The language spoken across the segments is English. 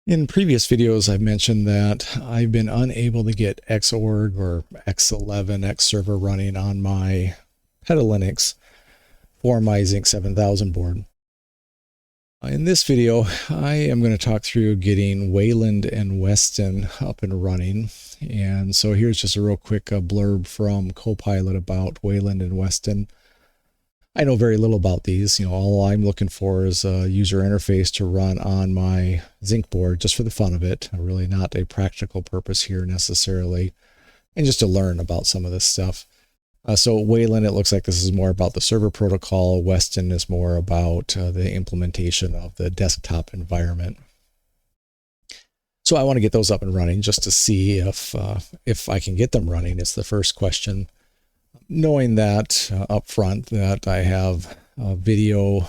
In previous videos, I've mentioned that I've been unable to get Xorg or X11 X server running on my Linux for my Zynq-7000 board. In this video, I am going to talk through getting Wayland and Weston up and running. And so here's just a real quick blurb from Copilot about Wayland and Weston. I know very little about these. All I'm looking for is a user interface to run on my Zynq board just for the fun of it. Really not a practical purpose here necessarily, and just to learn about some of this stuff. So Wayland, it looks like this is more about the server protocol. Weston is more about the implementation of the desktop environment. So I want to get those up and running just to see if I can get them running. It's the first question. Knowing that up front that I have a video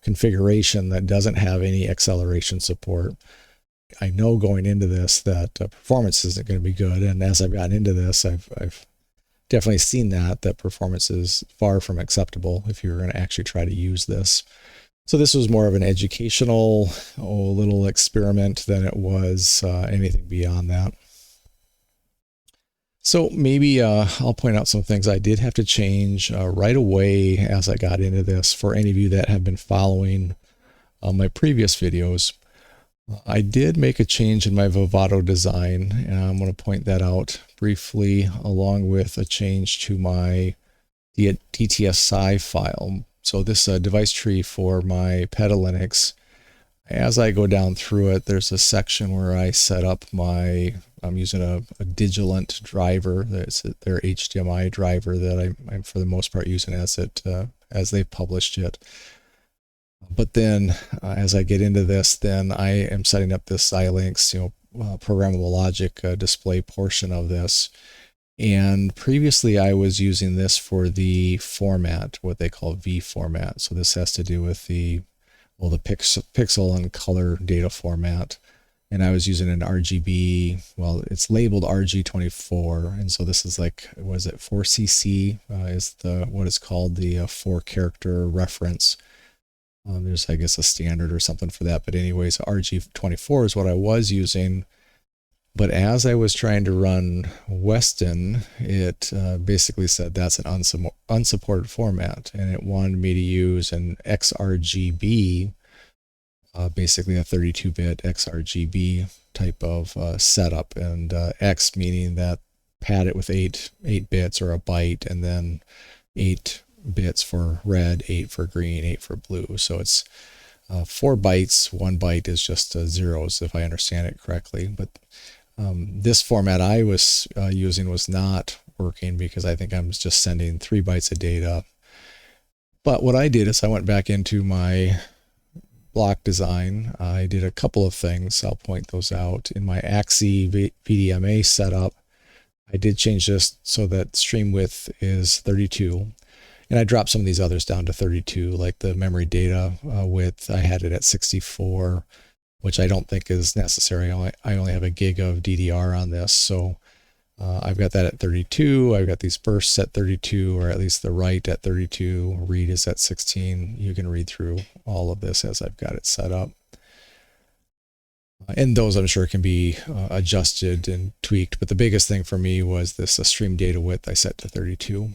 configuration that doesn't have any acceleration support, I know going into this that performance isn't going to be good. And as I've gotten into this, I've definitely seen that performance is far from acceptable if you're going to actually try to use this. So this was more of an educational little experiment than it was anything beyond that. So maybe I'll point out some things I did have to change right away as I got into this. For any of you that have been following my previous videos, I did make a change in my Vivado design, and I'm going to point that out briefly, along with a change to my DTSI file. So this device tree for my Linux, as I go down through it, there's a section where I set up I'm using a Digilant driver. That's their HDMI driver that I'm for the most part using as they've published it. But then as I get into this, then I am setting up this Xilinx, programmable logic display portion of this. And previously I was using this for the format, what they call V format. So this has to do with the pixel and color data format. And I was using an RGB, well, it's labeled RG24. And so this is like, was it 4cc is what is called the 4-character reference. There's, I guess, a standard or something for that. But anyways, RG24 is what I was using. But as I was trying to run Weston, it basically said that's an unsupported format. And it wanted me to use an XRGB, basically a 32-bit XRGB type of setup, and X meaning that pad it with 8 bits or a byte, and then 8 bits for red, 8 for green, 8 for blue. So it's 4 bytes. 1 byte is just zeros, if I understand it correctly. But this format I was using was not working because I think I'm just sending 3 bytes of data. But what I did is I went back into my block design. I did a couple of things. I'll point those out. In my AXI VDMA setup, I did change this so that stream width is 32. And I dropped some of these others down to 32, like the memory data width. I had it at 64, which I don't think is necessary. I only have a gig of DDR on this. So I've got that at 32. I've got these bursts at 32, or at least the write at 32. Read is at 16. You can read through all of this as I've got it set up. And those I'm sure can be adjusted and tweaked. But the biggest thing for me was this stream data width I set to 32.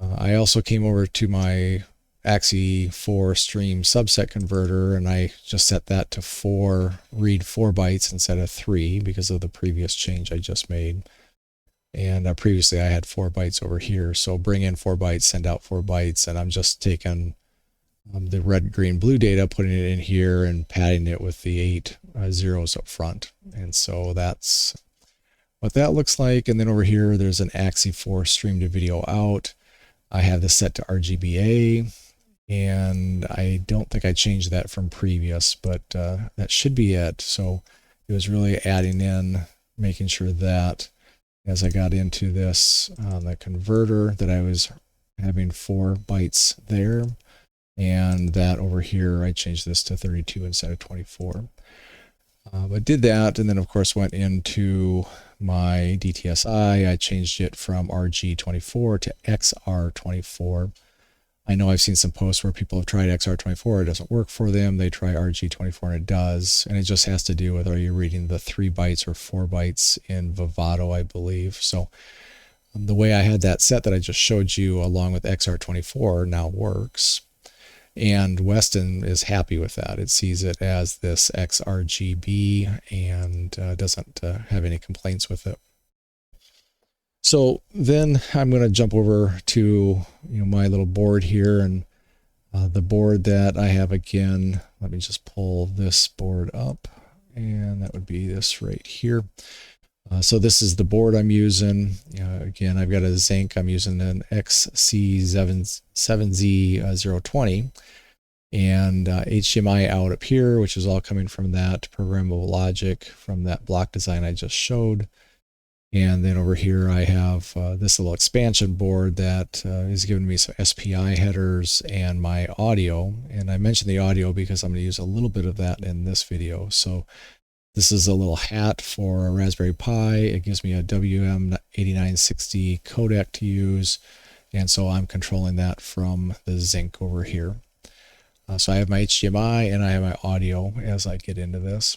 I also came over to my AXI 4 stream subset converter, and I just set that to read 4 bytes instead of 3 because of the previous change I just made. And previously I had 4 bytes over here. So bring in 4 bytes, send out 4 bytes, and I'm just taking the red, green, blue data, putting it in here and padding it with the 8 zeros up front. And so that's what that looks like. And then over here, there's an AXI 4 stream to video out. I have this set to RGBA, and I don't think I changed that from previous, but that should be it. So it was really adding in, making sure that as I got into this on the converter that I was having 4 bytes there, and that over here I changed this to 32 instead of 24. But did that, and then of course went into my DTSI. I changed it from RG24 to XR24. I know I've seen some posts where people have tried XR24, it doesn't work for them. They try RG24 and it does. And it just has to do with, are you reading the 3 bytes or 4 bytes in Vivado, I believe. So the way I had that set that I just showed you along with XR24 now works. And Weston is happy with that. It sees it as this XRGB and doesn't have any complaints with it. So then I'm going to jump over to my little board here, and the board that I have again, let me just pull this board up, and that would be this right here. So this is the board I'm using. Again, I've got a Zynq. I'm using an Zynq-7000, and HDMI out up here, which is all coming from that programmable logic from that block design I just showed. And then over here I have this little expansion board that is giving me some SPI headers and my audio. And I mentioned the audio because I'm going to use a little bit of that in this video. So this is a little hat for a Raspberry Pi. It gives me a WM8960 codec to use. And so I'm controlling that from the Zynq over here. So I have my HDMI and I have my audio as I get into this.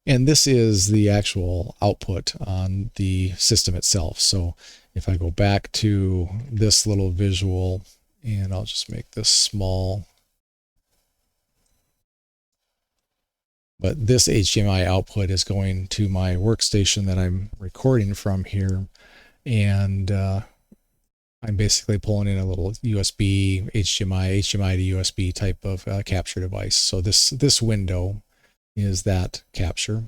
And this is the actual output on the system itself. So if I go back to this little visual, and I'll just make this small. But this HDMI output is going to my workstation that I'm recording from here. And I'm basically pulling in a little USB, HDMI to USB type of capture device. So this window is that capture.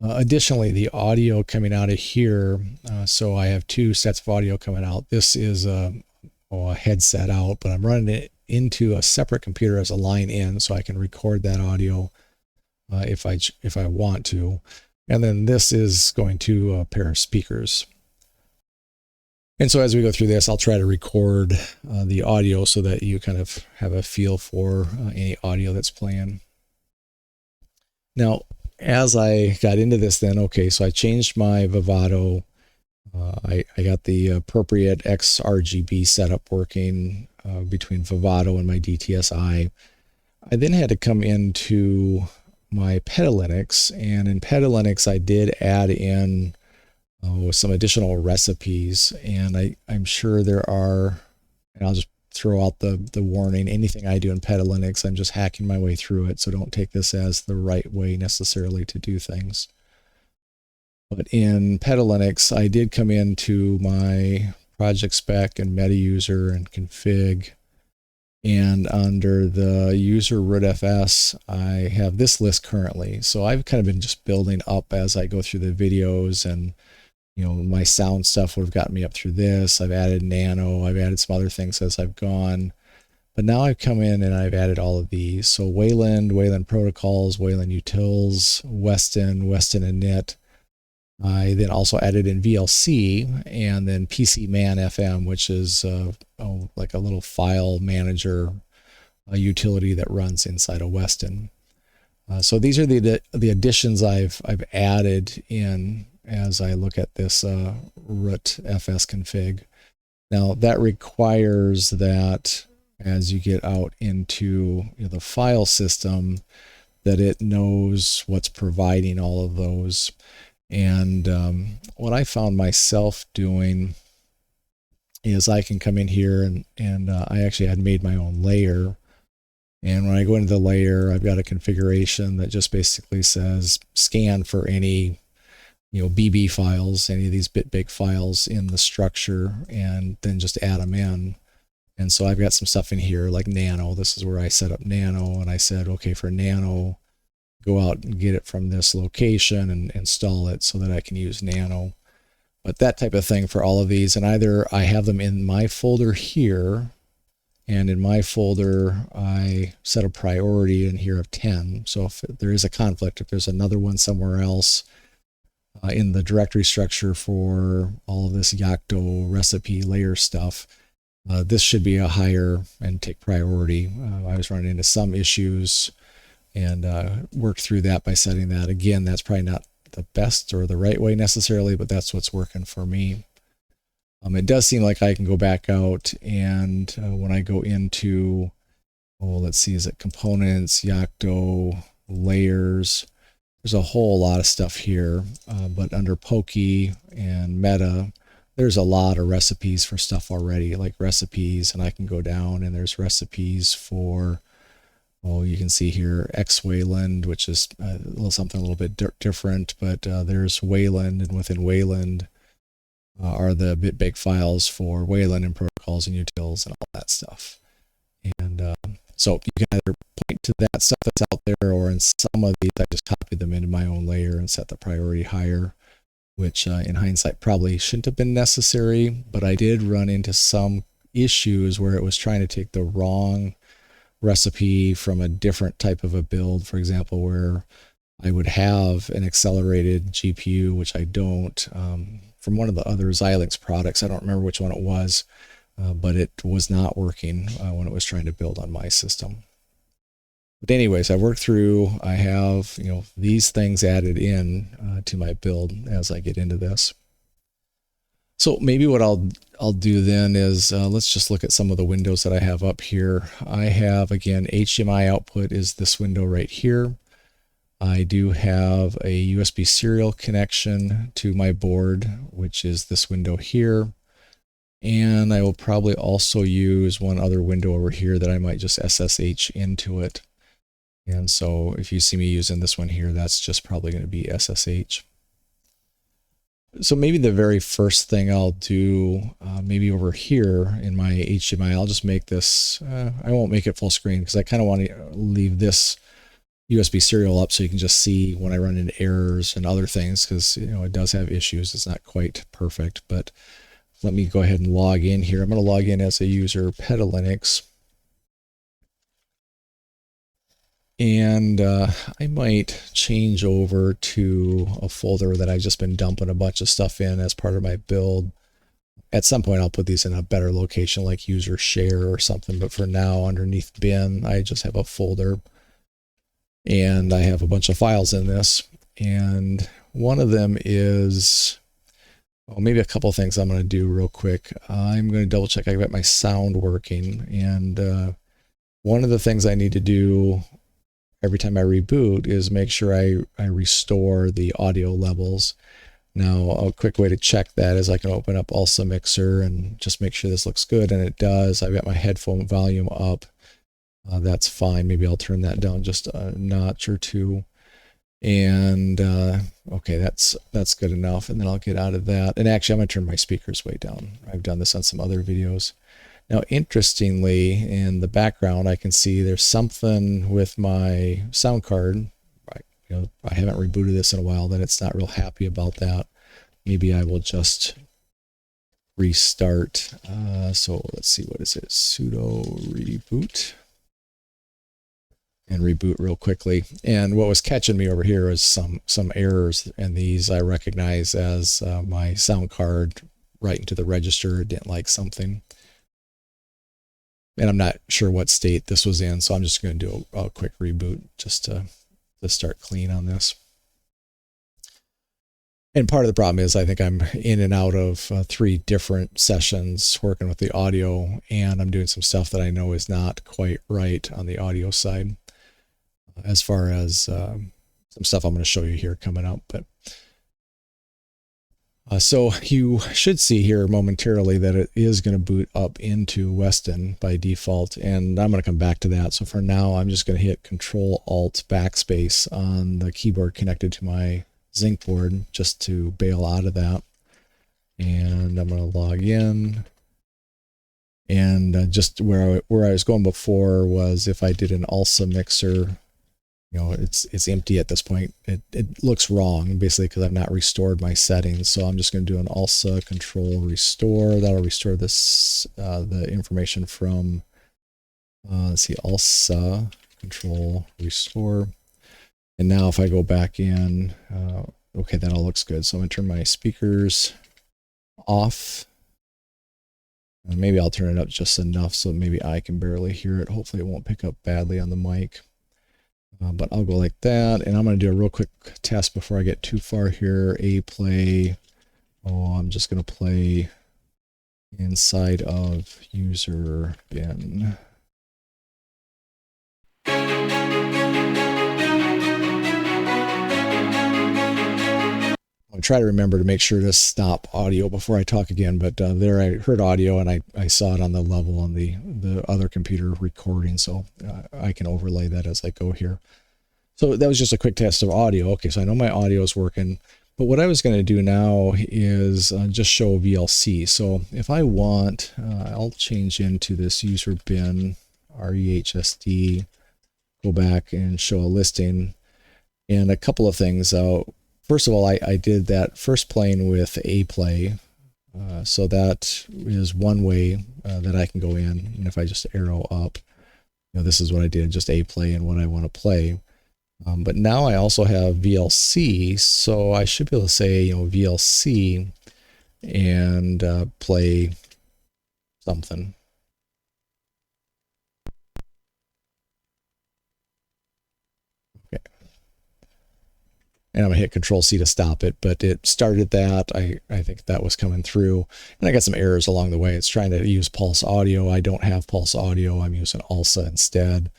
Additionally, the audio coming out of here, so I have 2 sets of audio coming out. This is a headset out, but I'm running it into a separate computer as a line in, so I can record that audio if I want to. And then this is going to a pair of speakers. And so as we go through this, I'll try to record the audio so that you kind of have a feel for any audio that's playing. Now, as I got into this then, okay, so I changed my Vivado. I got the appropriate XRGB setup working between Vivado and my DTSI. I then had to come into my Petalinux, and in Petalinux I did add in some additional recipes, and I'm sure there are, and I'll just throw out the warning, anything I do in Petalinux, I'm just hacking my way through it, so don't take this as the right way necessarily to do things. But in Petalinux, I did come into my project spec and meta user and config, and under the user rootfs, I have this list currently. So I've kind of been just building up as I go through the videos, and my sound stuff would have gotten me up through this. I've added nano, I've added some other things as I've gone. But now I've come in and I've added all of these. So Wayland protocols, Wayland utils, Weston init. I then also added in VLC, and then PCMan FM, which is like a little file manager utility that runs inside of Weston. So these are the additions I've added in as I look at this root fs config. Now that requires that as you get out into the file system, that it knows what's providing all of those. And what I found myself doing is I can come in here and I actually had made my own layer. And when I go into the layer, I've got a configuration that just basically says scan for any BB files, any of these bitbig files in the structure, and then just add them in. And so I've got some stuff in here like nano. This is where I set up nano, and I said, okay, for nano, go out and get it from this location and install it so that I can use nano. But that type of thing for all of these, and either I have them in my folder here, and in my folder I set a priority in here of 10. So if there is a conflict, if there's another one somewhere else in the directory structure for all of this Yocto recipe layer stuff, this should be a higher and take priority. I was running into some issues and worked through that by setting that. Again, that's probably not the best or the right way necessarily, but that's what's working for me. It does seem like I can go back out, and when I go into, let's see, is it components, Yocto, layers, there's a whole lot of stuff here, but under Pokey and Meta, there's a lot of recipes for stuff already, like recipes, and I can go down and there's recipes for, you can see here X Wayland, which is something a little bit different, but there's Wayland, and within Wayland are the bitbake files for Wayland and protocols and utils and all that stuff. And so you can either point to that stuff that's out there, or in some of these I just copy them into my own layer and set the priority higher, which in hindsight probably shouldn't have been necessary, but I did run into some issues where it was trying to take the wrong recipe from a different type of a build, for example, where I would have an accelerated GPU, which I don't, from one of the other Xilinx products. I don't remember which one it was, but it was not working when it was trying to build on my system. But anyways, I worked through, I have, these things added in to my build as I get into this. So maybe what I'll do then is let's just look at some of the windows that I have up here. I have, again, HDMI output is this window right here. I do have a USB serial connection to my board, which is this window here. And I will probably also use one other window over here that I might just SSH into it. And so if you see me using this one here, that's just probably going to be SSH. So maybe the very first thing I'll do, maybe over here in my HDMI, I'll just make this, I won't make it full screen because I kind of want to leave this USB serial up so you can just see when I run into errors and other things, because it does have issues. It's not quite perfect, but let me go ahead and log in here. I'm going to log in as a user Petalinux. And I might change over to a folder that I've just been dumping a bunch of stuff in as part of my build. At some point, I'll put these in a better location like user share or something. But for now, underneath bin, I just have a folder. And I have a bunch of files in this. And one of them is, maybe a couple of things I'm going to do real quick. I'm going to double check I got my sound working. And one of the things I need to do every time I reboot is make sure I restore the audio levels. Now, a quick way to check that is I can open up ALSA Mixer and just make sure this looks good, and it does. I've got my headphone volume up. That's fine. Maybe I'll turn that down just a notch or two. And okay, that's good enough. And then I'll get out of that. And actually, I'm going to turn my speakers way down. I've done this on some other videos. Now, interestingly, in the background, I can see there's something with my sound card. I haven't rebooted this in a while, that it's not real happy about that. Maybe I will just restart. So let's see, what is it? Sudo reboot. And reboot real quickly. And what was catching me over here is some errors, and these I recognize as my sound card writing to the register didn't like something. And I'm not sure what state this was in, so I'm just going to do a quick reboot just to start clean on this. And part of the problem is I think I'm in and out of 3 different sessions working with the audio, and I'm doing some stuff that I know is not quite right on the audio side, as far as some stuff I'm going to show you here coming up. But so you should see here momentarily that it is going to boot up into Weston by default, and I'm going to come back to that. So for now, I'm just going to hit Control-Alt-Backspace on the keyboard connected to my Zynq board just to bail out of that. And I'm going to log in. And just where I was going before was if I did an ALSA mixer, it's empty at this point. It looks wrong basically because I've not restored my settings. So I'm just going to do an ALSA control restore. That'll restore this the information from let's see, ALSA control restore. And now if I go back in, okay, that all looks good. So I'm going to turn my speakers off. And maybe I'll turn it up just enough so maybe I can barely hear it. Hopefully it won't pick up badly on the mic. But I'll go like that, and I'm going to do a real quick test before I get too far here. A play. I'm just going to play inside of user bin. I'll try to remember to make sure to stop audio before I talk again, but there I heard audio and I saw it on the level on the other computer recording, so I can overlay that as I go here. So that was just a quick test of audio. Okay, so I know my audio is working, but what I was going to do now is just show VLC. So if I want, I'll change into this user bin, REHSD, go back and show a listing, and a couple of things. First of all, I did that first playing with a play. So that is one way that I can go in. And if I just arrow up, this is what I did, just a play and what I want to play. But now I also have VLC, so I should be able to say, VLC and play something. Okay. And I'm going to hit Control-C to stop it, but it started that. I think that was coming through. And I got some errors along the way. It's trying to use pulse audio. I don't have pulse audio. I'm using ALSA instead.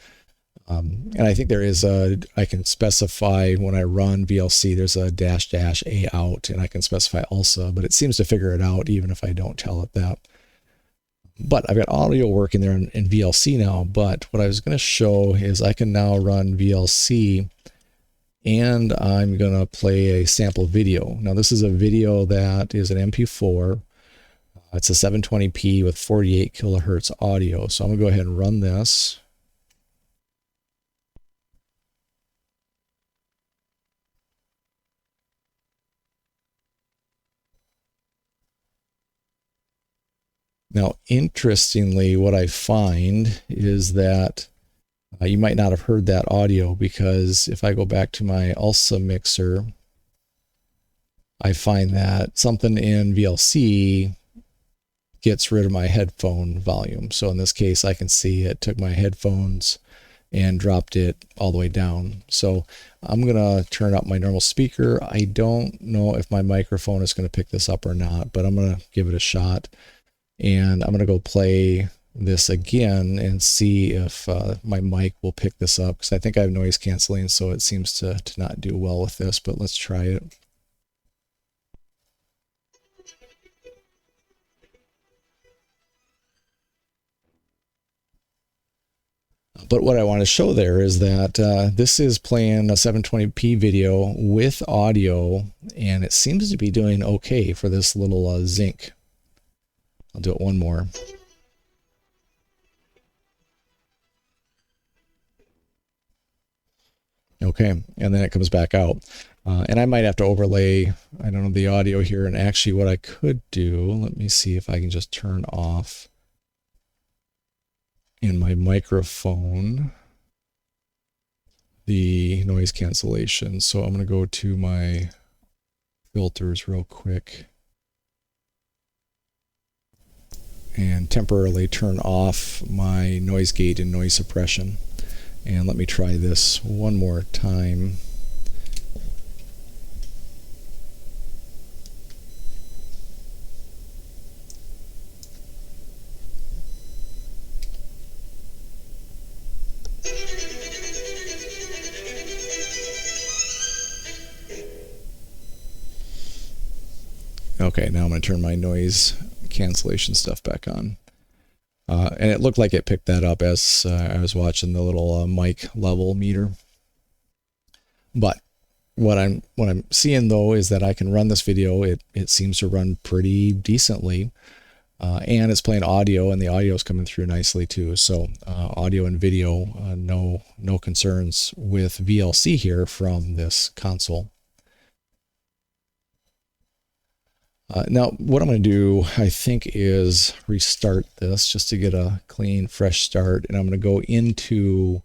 And I think there is I can specify when I run VLC, there's a --A out, and I can specify ALSA, but it seems to figure it out even if I don't tell it that. But I've got audio working there in VLC now, but what I was going to show is I can now run VLC and I'm going to play a sample video. Now this is a video that is an MP4. It's a 720p with 48 kilohertz audio. So I'm going to go ahead and run this. Now, interestingly, what I find is that you might not have heard that audio, because if I go back to my ALSA mixer, I find that something in VLC gets rid of my headphone volume. So in this case, I can see it took my headphones and dropped it all the way down. So I'm going to turn up my normal speaker. I don't know if my microphone is going to pick this up or not, but I'm going to give it a shot. And I'm going to go play this again and see if my mic will pick this up, because I think I have noise canceling, so it seems to not do well with this, but let's try it. But what I want to show there is that this is playing a 720p video with audio, and it seems to be doing okay for this little Zynq. I'll do it one more. Okay, and then it comes back out. And I might have to overlay, I don't know, the audio here. And actually what I could do, let me see if I can just turn off in my microphone the noise cancellation. So I'm going to go to my filters real quick and temporarily turn off my noise gate and noise suppression. And let me try this one more time. Okay, now I'm going to turn my noise cancellation stuff back on. And it looked like it picked that up as I was watching the little mic level meter. But what I'm seeing though is that I can run this video. It seems to run pretty decently, and it's playing audio, and the audio is coming through nicely too. So audio and video, no concerns with VLC here from this console. Now, what I'm going to do, I think, is restart this just to get a clean, fresh start. And I'm going to go into,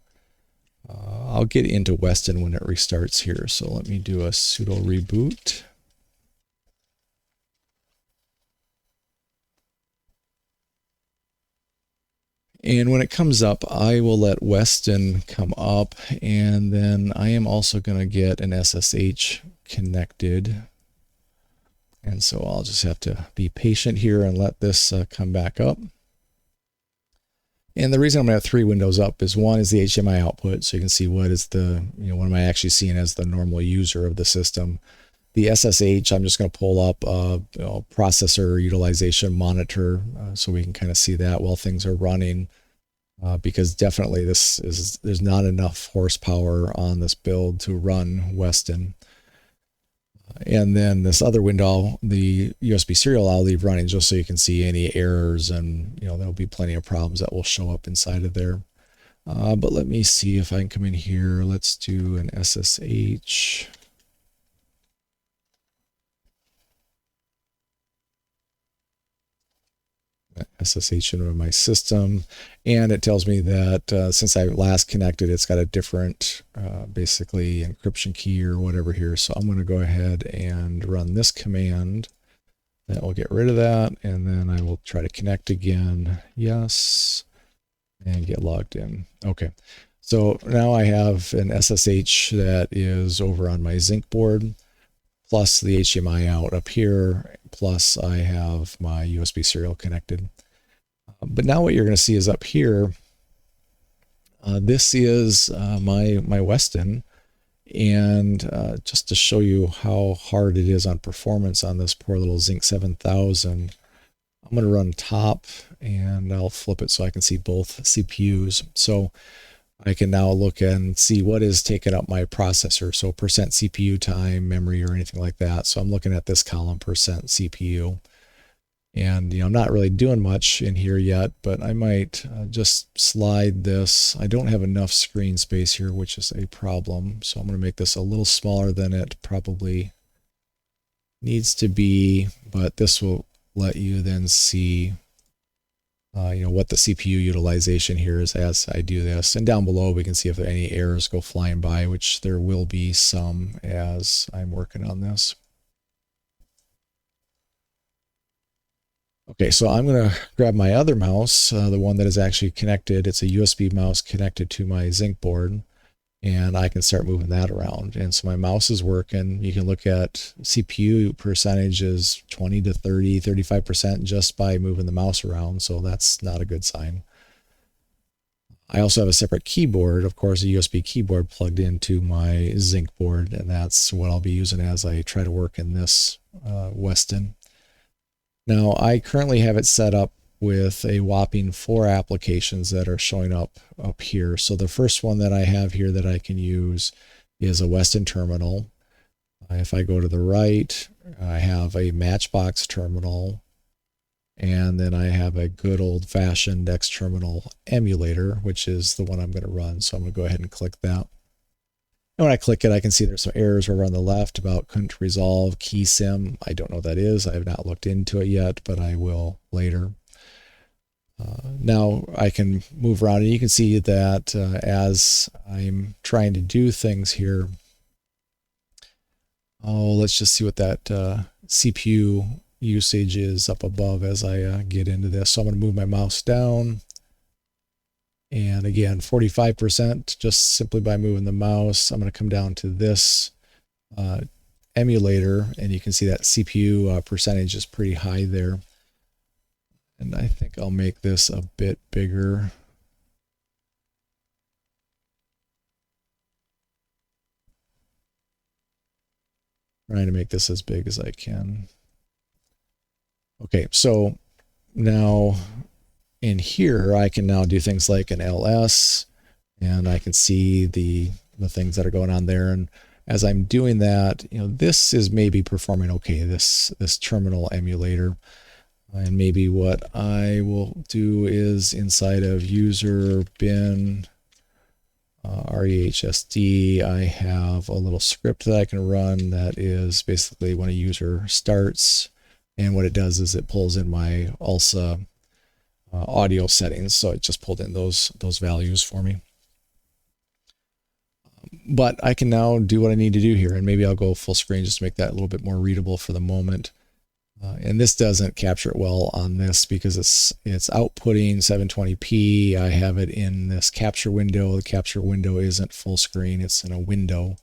I'll get into Weston when it restarts here. So let me do a sudo reboot. And when it comes up, I will let Weston come up. And then I am also going to get an SSH connected. And so I'll just have to be patient here and let this come back up. And the reason I'm going to have 3 windows up is one is the HDMI output, so you can see what is the, what am I actually seeing as the normal user of the system. The SSH, I'm just going to pull up processor utilization monitor so we can kind of see that while things are running, because definitely there's not enough horsepower on this build to run Weston. And then this other window, the USB serial, I'll leave running just so you can see any errors, and there'll be plenty of problems that will show up inside of there. But let me see if I can come in here. Let's do an SSH. SSH into my system, and it tells me that since I last connected, it's got a different basically encryption key or whatever here. So I'm going to go ahead and run this command. That will get rid of that, and then I will try to connect again. Yes, and get logged in. Okay, so now I have an SSH that is over on my Zynq board, plus the HDMI out up here, plus I have my USB serial connected. But now what you're going to see is up here, this is my Weston, and just to show you how hard it is on performance on this poor little Zynq-7000, I'm going to run top, and I'll flip it so I can see both CPUs. So I can now look and see what is taking up my processor, so percent CPU time, memory, or anything like that. So I'm looking at this column, percent CPU. And I'm not really doing much in here yet, but I might just slide this. I don't have enough screen space here, which is a problem. So I'm going to make this a little smaller than it probably needs to be, but this will let you then see what the CPU utilization here is as I do this. And down below, we can see if there are any errors go flying by, which there will be some as I'm working on this. Okay, so I'm going to grab my other mouse, the one that is actually connected. It's a USB mouse connected to my Zynq board, and I can start moving that around. And so my mouse is working. You can look at CPU percentages, 20 to 30, 35% just by moving the mouse around, so that's not a good sign. I also have a separate keyboard, of course, a USB keyboard plugged into my Zynq board, and that's what I'll be using as I try to work in this Weston. Now, I currently have it set up with a whopping 4 applications that are showing up here. So the first one that I have here that I can use is a Weston terminal. If I go to the right, I have a Matchbox terminal, and then I have a good old-fashioned X terminal emulator, which is the one I'm going to run. So I'm going to go ahead and click that. And when I click it, I can see there's some errors over on the left about couldn't resolve key sim. I don't know what that is. I have not looked into it yet, but I will later. Now I can move around, and you can see that as I'm trying to do things here. Oh, let's just see what that CPU usage is up above as I get into this. So I'm going to move my mouse down. And again, 45% just simply by moving the mouse. I'm going to come down to this emulator, and you can see that CPU percentage is pretty high there. And I think I'll make this a bit bigger. Trying to make this as big as I can. Okay, so now in here, I can now do things like an LS, and I can see the things that are going on there. And as I'm doing that, this is maybe performing okay, this terminal emulator. And maybe what I will do is inside of user bin rehsd, I have a little script that I can run that is basically when a user starts, and what it does is it pulls in my ALSA audio settings. So it just pulled in those values for me. But I can now do what I need to do here, and maybe I'll go full screen just to make that a little bit more readable for the moment. And this doesn't capture it well on this because it's outputting 720p. I have it in this capture window. The capture window isn't full screen, it's in a window.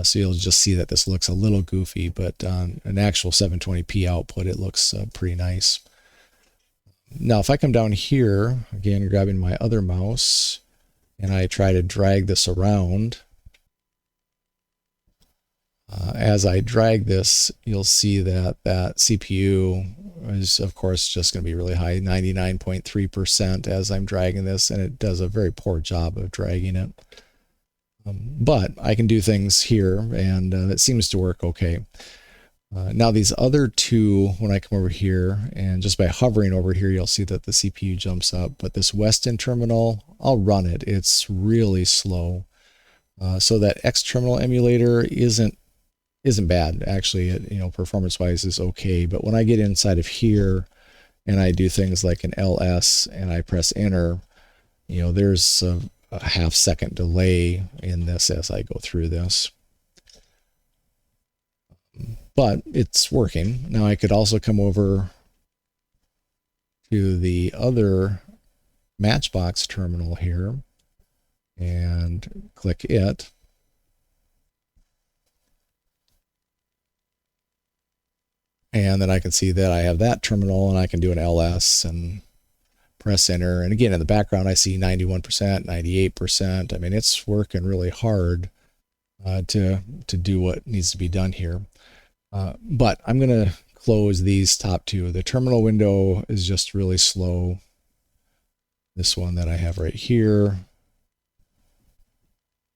So you'll just see that this looks a little goofy, but on an actual 720p output, it looks pretty nice. Now, if I come down here, again, grabbing my other mouse, and I try to drag this around, as I drag this, you'll see that that CPU is, of course, just going to be really high, 99.3% as I'm dragging this, and it does a very poor job of dragging it. But I can do things here, and it seems to work okay. Now these other two, when I come over here, and just by hovering over here, you'll see that the CPU jumps up. But this Weston terminal, I'll run it. It's really slow. So that X terminal emulator isn't bad. Actually, it, performance-wise is okay. But when I get inside of here, and I do things like an LS, and I press enter, there's a half-second delay in this as I go through this. But it's working. Now I could also come over to the other Matchbox terminal here and click it. And then I can see that I have that terminal, and I can do an LS and press enter. And again, in the background, I see 91%, 98%. I mean, it's working really hard to do what needs to be done here. But I'm going to close these top two. The terminal window is just really slow. This one that I have right here.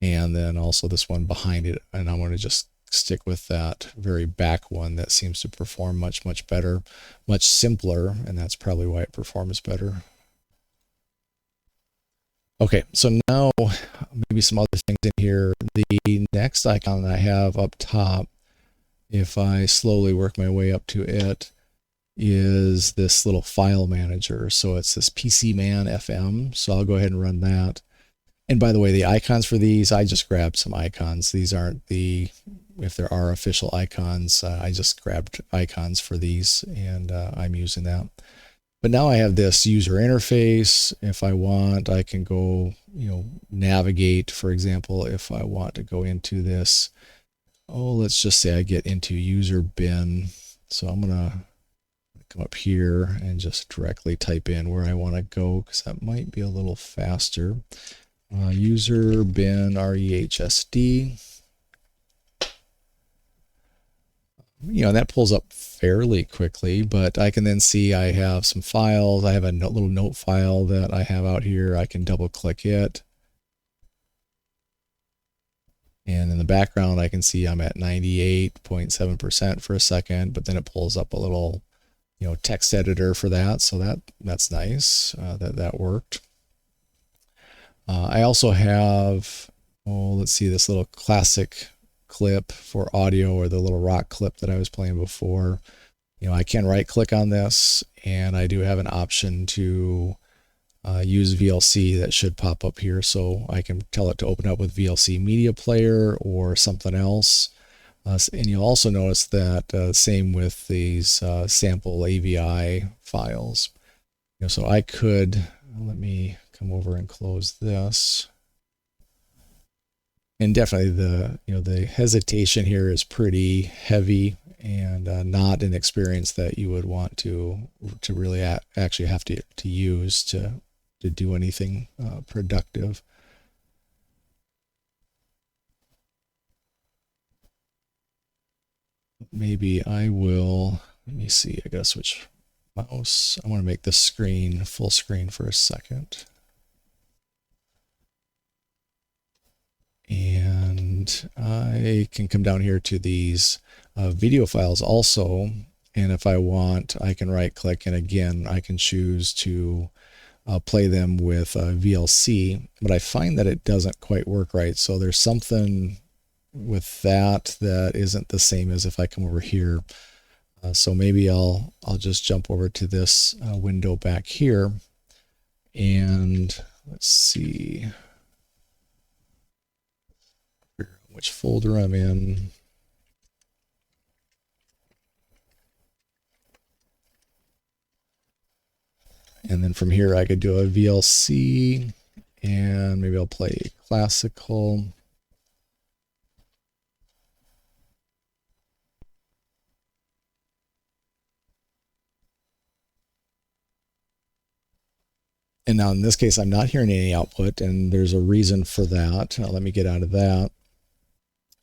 And then also this one behind it. And I'm going to just stick with that very back one that seems to perform much, much better, much simpler. And that's probably why it performs better. Okay, so now maybe some other things in here. The next icon that I have up top, if I slowly work my way up to it, is this little file manager. So it's this PCman FM. So I'll go ahead and run that. And by the way, the icons for these, I just grabbed some icons. These aren't if there are official icons, I just grabbed icons for these, and I'm using that. But now I have this user interface. If I want, I can go, navigate, for example, if I want to go into this. Let's just say I get into user bin. So I'm going to come up here and just directly type in where I want to go, because that might be a little faster. User bin rehsd. That pulls up fairly quickly, but I can then see I have some files. I have a little note file that I have out here. I can double click it. And in the background, I can see I'm at 98.7% for a second, but then it pulls up a little, text editor for that. So that's nice that worked. I also have, let's see, this little classic clip for audio, or the little rock clip that I was playing before. I can right click on this, and I do have an option to use VLC that should pop up here. So I can tell it to open up with VLC Media Player or something else. And you'll also notice that same with these sample AVI files. So I could, let me come over and close this. And definitely the hesitation here is pretty heavy, and not an experience that you would want to really actually have to use to do anything productive. Maybe I will, let me see, I gotta switch mouse. I want to make this screen full screen for a second. And I can come down here to these video files also. And if I want, I can right click, and again, I can choose to play them with VLC, but I find that it doesn't quite work right. So there's something with that isn't the same as if I come over here. So maybe I'll just jump over to this window back here, and let's see which folder I'm in. And then from here I could do a VLC, and maybe I'll play classical. Now in this case, I'm not hearing any output, and there's a reason for that. Let me get out of that.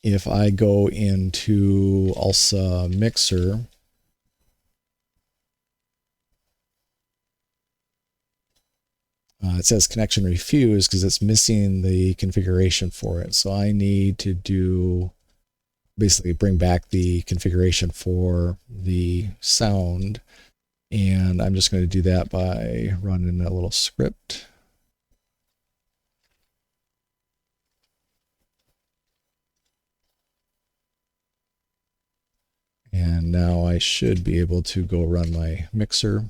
If I go into ALSA Mixer, it says connection refused because it's missing the configuration for it. So I need to do basically bring back the configuration for the sound. And I'm just going to do that by running a little script. And now I should be able to go run my mixer.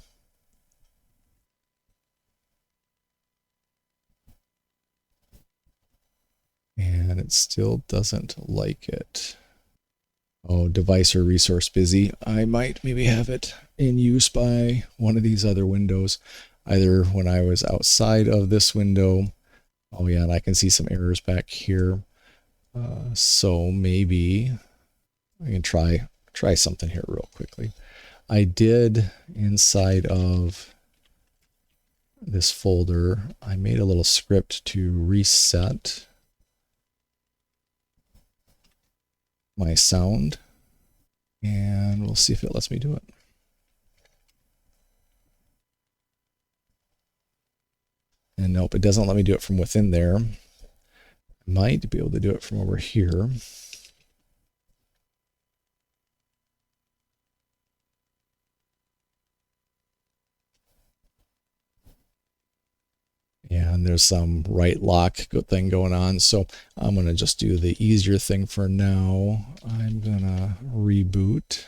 And it still doesn't like it. Oh, device or resource busy. I might maybe have it in use by one of these other windows, either when I was outside of this window. Oh yeah, and I can see some errors back here. So maybe I can try something here real quickly. I did inside of this folder, I made a little script to reset my sound, and we'll see if it lets me do it. And nope, it doesn't let me do it from within there. I might be able to do it from over here. Yeah, and there's some right lock thing going on. So I'm going to just do the easier thing for now. I'm going to reboot.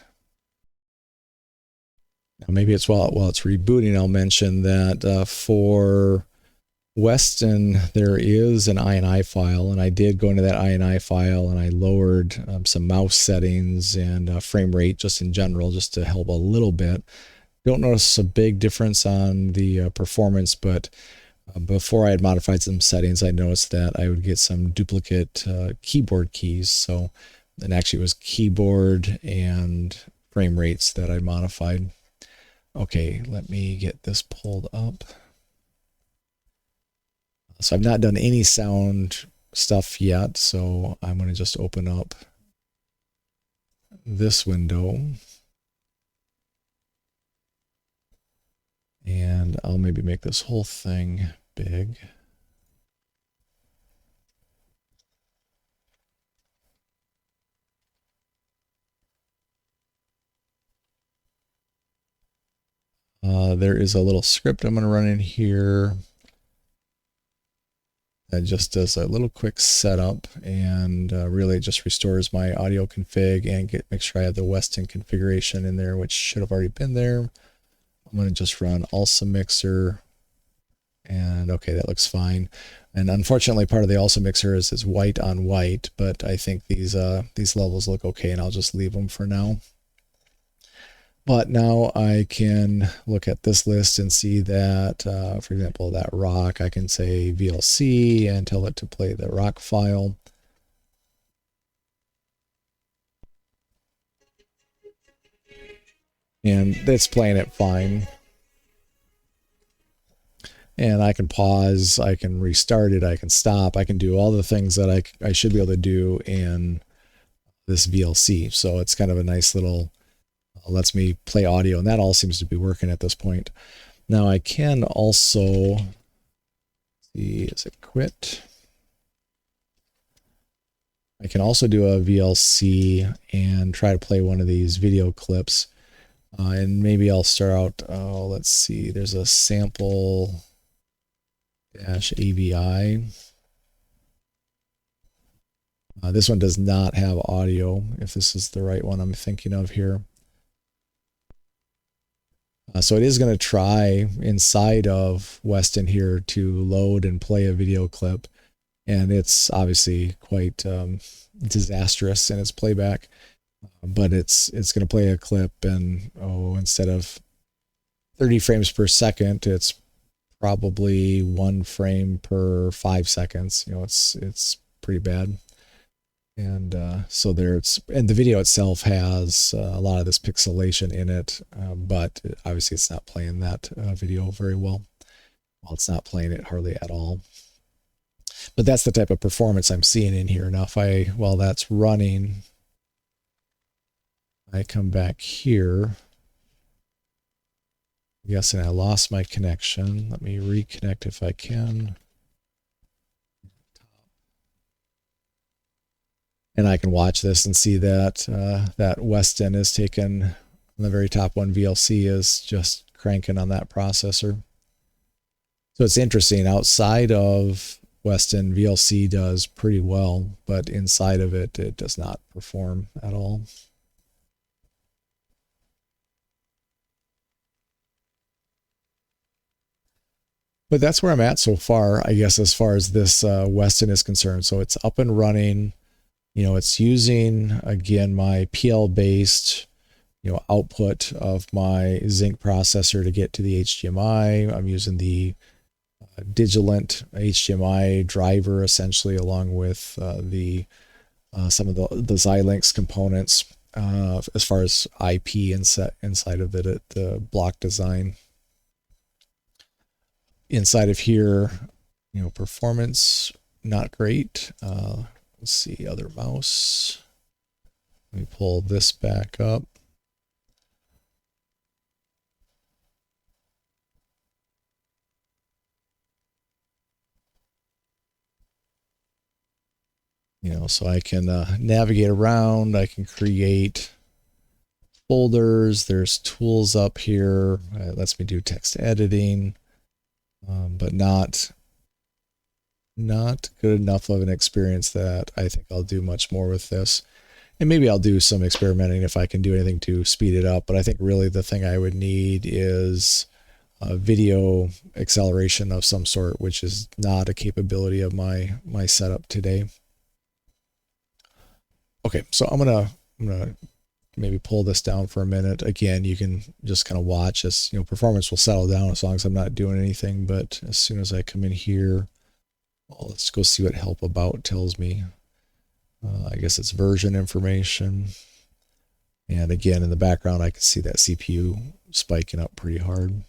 Now maybe it's while it's rebooting, I'll mention that for Weston, there is an INI file, and I did go into that INI file and I lowered some mouse settings and frame rate just in general, just to help a little bit. Don't notice a big difference on the performance, but before I had modified some settings, I noticed that I would get some duplicate keyboard keys. So, and actually it was keyboard and frame rates that I modified. Okay, let me get this pulled up. So I've not done any sound stuff yet, so I'm going to just open up this window. And I'll maybe make this whole thing big. There is a little script I'm going to run in here that just does a little quick setup, and really just restores my audio config and make sure I have the Weston configuration in there, which should have already been there. I'm going to just run ALSA Mixer, and okay, that looks fine. And unfortunately, part of the ALSA Mixer is white on white, but I think these levels look okay, and I'll just leave them for now. But now I can look at this list and see that, for example, that rock, I can say VLC and tell it to play the rock file. And it's playing it fine. And I can pause, I can restart it, I can stop, I can do all the things that I should be able to do in this VLC. So it's kind of a nice little, lets me play audio, and that all seems to be working at this point. Now I can also, see, is it quit? I can also do a VLC and try to play one of these video clips. And maybe I'll start out, let's see, there's a sample -AVI. This one does not have audio, if this is the right one I'm thinking of here. So it is going to try inside of Weston here to load and play a video clip, and it's obviously quite disastrous in its playback. But it's going to play a clip, and instead of 30 frames per second, it's probably 1 frame per 5 seconds. You know, it's pretty bad. And so and the video itself has a lot of this pixelation in it, but obviously it's not playing that video very well. Well, it's not playing it hardly at all. But that's the type of performance I'm seeing in here. Now, while that's running, I come back here. Yes, and I lost my connection. Let me reconnect if I can. And I can watch this and see that that Weston is taken on the very top one. VLC is just cranking on that processor. So it's interesting. Outside of Weston, VLC does pretty well, but inside of it, it does not perform at all. But that's where I'm at so far, I guess, as far as this Weston is concerned. So it's up and running. You know, it's using, again, my PL-based, output of my Zynq processor to get to the HDMI. I'm using the Digilent HDMI driver, essentially, along with some of the Xilinx components as far as IP inside of the block design. Inside of here, performance not great. Let's see, other mouse. Let me pull this back up. So I can navigate around. I can create folders. There's tools up here. It lets me do text editing, but not good enough of an experience that I think I'll do much more with this. And maybe I'll do some experimenting if I can do anything to speed it up. But I think really the thing I would need is video acceleration of some sort, which is not a capability of my setup today. Okay, so I'm gonna maybe pull this down for a minute. Again, you can just kind of watch as performance will settle down as long as I'm not doing anything. But as soon as I come in here, well, let's go see what help about tells me. I guess it's version information. And again, in the background, I can see that CPU spiking up pretty hard.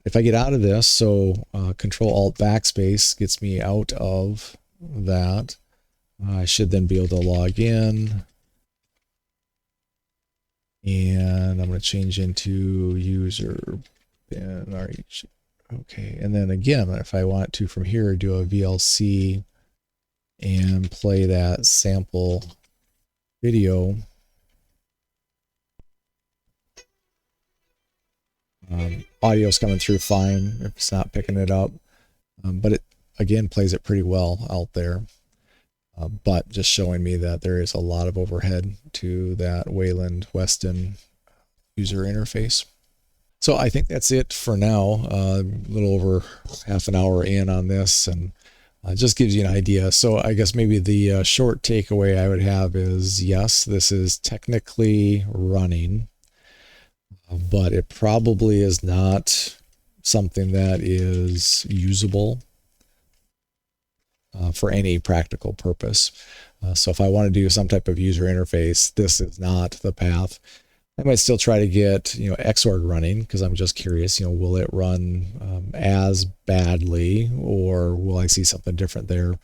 If I get out of this, so Control-Alt-Backspace gets me out of that. I should then be able to log in. And I'm going to change into user bin RH. Okay, and then again, if I want to from here do a VLC and play that sample video, audio's coming through fine if it's not picking it up, but it again plays it pretty well out there. But just showing me that there is a lot of overhead to that Wayland Weston user interface. So I think that's it for now. A little over half an hour in on this, and just gives you an idea. So I guess maybe the short takeaway I would have is, yes, this is technically running, but it probably is not something that is usable for any practical purpose. So if I want to do some type of user interface, this is not the path. I might still try to get Xorg running because I'm just curious, will it run as badly, or will I see something different there?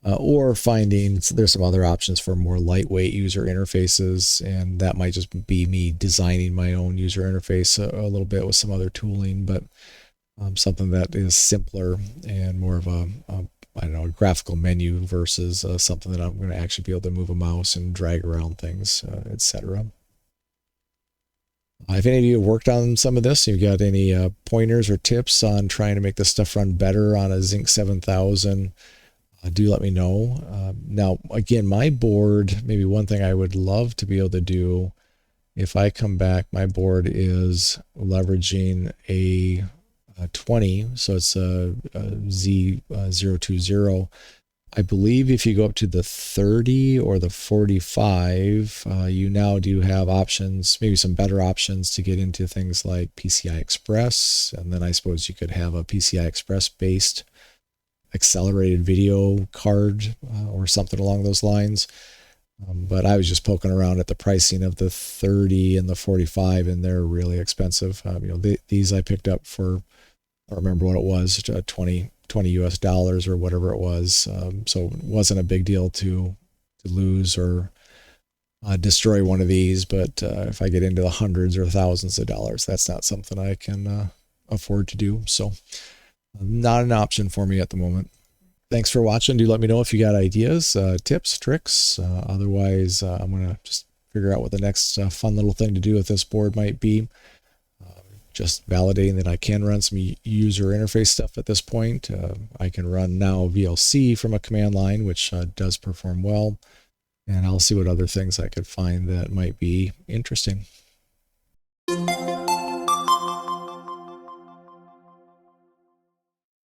Or finding there's some other options for more lightweight user interfaces, and that might just be me designing my own user interface a little bit with some other tooling, but something that is simpler and more of a graphical menu versus something that I'm going to actually be able to move a mouse and drag around things, etc. If any of you have worked on some of this, you've got any pointers or tips on trying to make this stuff run better on a Zynq-7000, do let me know. Now, again, my board, maybe one thing I would love to be able to do, if I come back, my board is leveraging a 20, so it's a Z020. I believe if you go up to the 30 or the 45, you now do have options, maybe some better options to get into things like PCI Express, and then I suppose you could have a PCI Express based accelerated video card or something along those lines. But I was just poking around at the pricing of the 30 and the 45, and they're really expensive. These I picked up for don't remember what it was, 20 US dollars or whatever it was. So it wasn't a big deal to lose or destroy one of these, but if I get into the hundreds or thousands of dollars, that's not something I can afford to do. So not an option for me at the moment. Thanks for watching. Do let me know if you got ideas, tips, tricks. Otherwise, I'm going to just figure out what the next fun little thing to do with this board might be. Just validating that I can run some user interface stuff at this point. I can run now VLC from a command line, which does perform well. And I'll see what other things I could find that might be interesting.